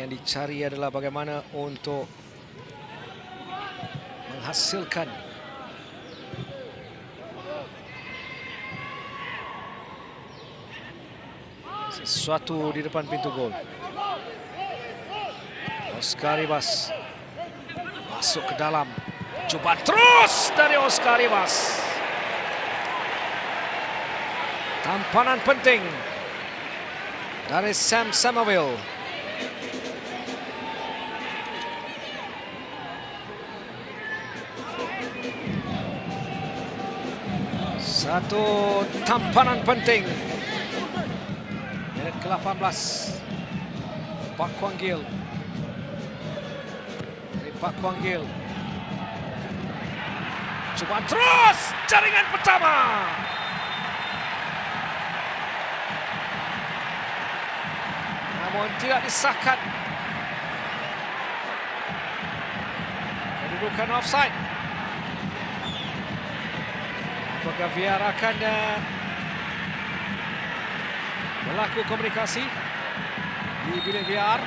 yang dicari adalah bagaimana untuk menghasilkan sesuatu di depan pintu gol. Oscar Ribas masuk ke dalam. Cuba terus dari Oscar Ribas. Tampanan penting dari Sam Somerville. Satu tampanan penting. Menit ke-18. Pak Kwang Gil. Dari Pak Kwang Gil. Cubaan terus. Jaringan pertama. Namun tidak disahkan. Kedudukan offside. Apakah VAR akan berlaku komunikasi di bilik VAR?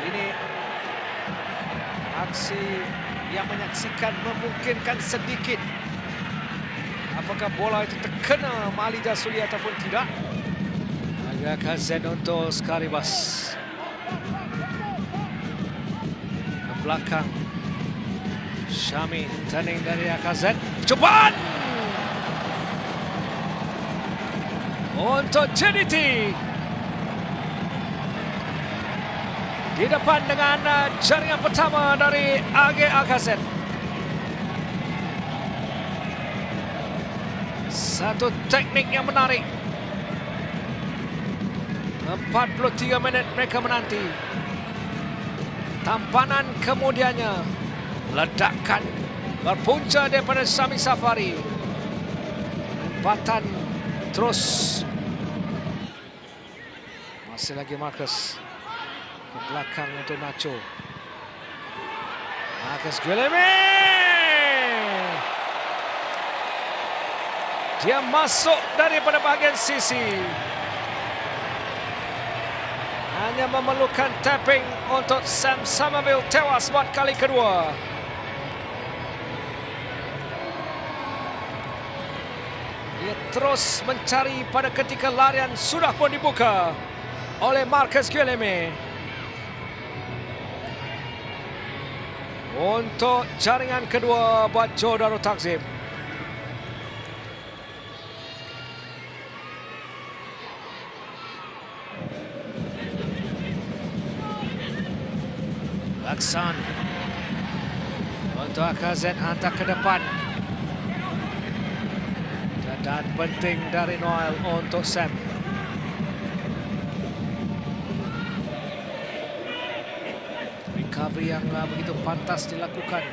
Ini aksi yang menyaksikan memungkinkan sedikit apakah bola itu terkena Mali Jasuli ataupun tidak. Agak kazen untuk Oscar Ribas. Ke belakang. Syami turning dari Akazet. Cubaan untuk JDT. Di depan dengan jaringan pertama dari AG Akazet. Satu teknik yang menarik. 43 minit mereka menanti. Tampanan kemudiannya. Ledakan berpunca daripada Sami Safari. Empatan terus. Masih lagi Marcus. Ke belakang untuk Nacho. Marcus Guillemé. Dia masuk daripada bahagian sisi. Hanya memerlukan tapping untuk Sam Somerville tewas buat kali kedua. Dia terus mencari pada ketika larian sudah pun dibuka oleh Marcus Guillemé. Untuk jaringan kedua buat Joe Darul Takzim. Laksan. Untuk Akazet hantar ke depan. Dan penting dari Noel untuk Sam. Recovery yang begitu pantas dilakukan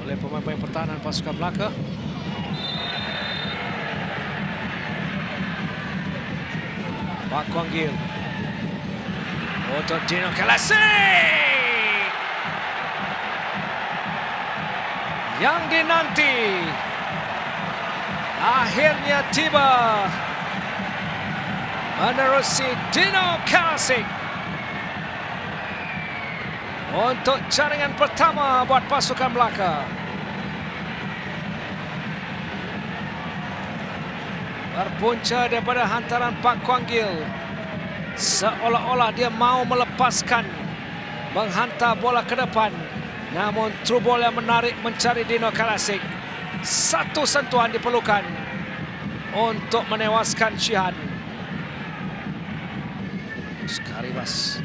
oleh pemain-pemain pertahanan pasukan Melaka. Pak Kwang Gil untuk Dino Kalasik. Yang dinanti akhirnya tiba menerusi Dino Kalasik untuk jaringan pertama buat pasukan Melaka. Berpunca daripada hantaran Pak Kwang Gil, seolah-olah dia mau melepaskan, menghantar bola ke depan. Namun through ball yang menarik mencari Dino Kalasik. Satu sentuhan diperlukan untuk menewaskan Shihan. Oscar Ribas.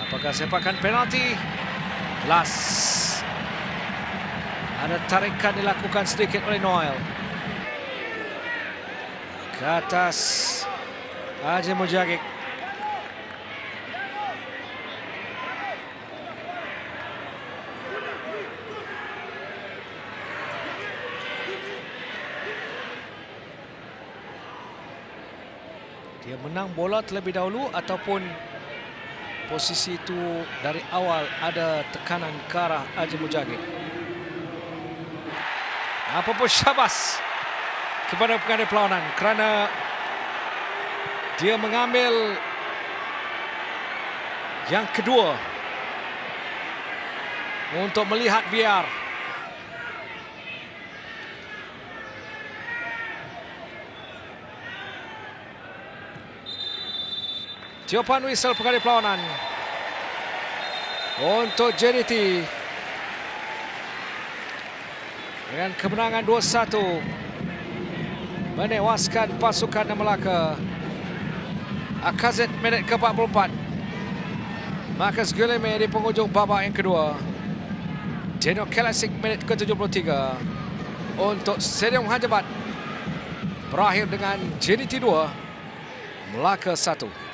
Apakah sepakan penalti? Las. Ada tarikan dilakukan sedikit oleh Noel. Ke atas Haji Mujagik. Dia menang bola terlebih dahulu ataupun posisi itu dari awal ada tekanan ke arah Haji Mujagik. Apapun syabas kepada pengadil perlawanan kerana dia mengambil yang kedua untuk melihat VAR. Tiupan whistle pengadil perlawanan untuk JDT dengan kemenangan 2-1 menewaskan pasukan Melaka. Akazet minit ke-44. Marcus Guillemets di penghujung babak yang kedua. Daniel Kelasic minit ke-73 untuk Stadium Hajabat berakhir dengan JDT 2 Melaka 1.